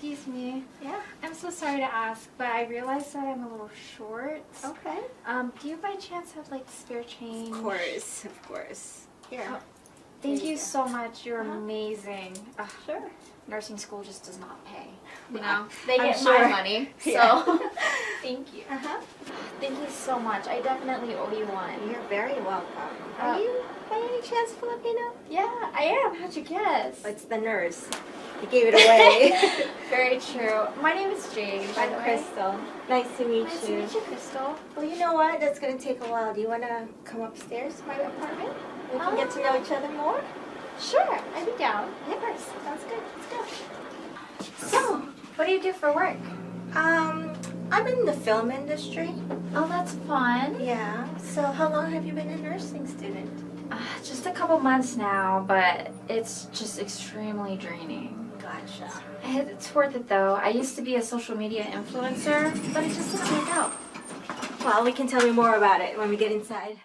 Excuse me. Yeah. I'm so sorry to ask, but I realized that I'm a little short. Okay. Do you by chance have like spare change? Of course. Here. Oh, thank There you you go. so much. You're amazing. Ugh, Sure. nursing school just does not pay. You know, they I'm get sure. my money. So Yeah. thank you. Uh-huh. Thank you so much. I definitely owe you one. You're very welcome. Are you by any chance Filipino? Yeah, I am. How'd you guess? It's the nurse. You gave it away. Very true. My name is Jade, by I'm the way. Krystal. Nice to meet Nice you. to meet you, Krystal. Well, you know what? That's going to take a while. Do you want to come upstairs to my apartment? We can get to know each other more? Sure, I'd be down. Of course. Sounds good. Let's go. So, what do you do for work? I'm in the film industry. Oh, that's fun. Yeah. So how long have you been a nursing student? Just a couple months now, but it's just extremely draining. Gotcha. It's worth it though. I used to be a social media influencer, but it just didn't work out. Well, we can tell you more about it when we get inside.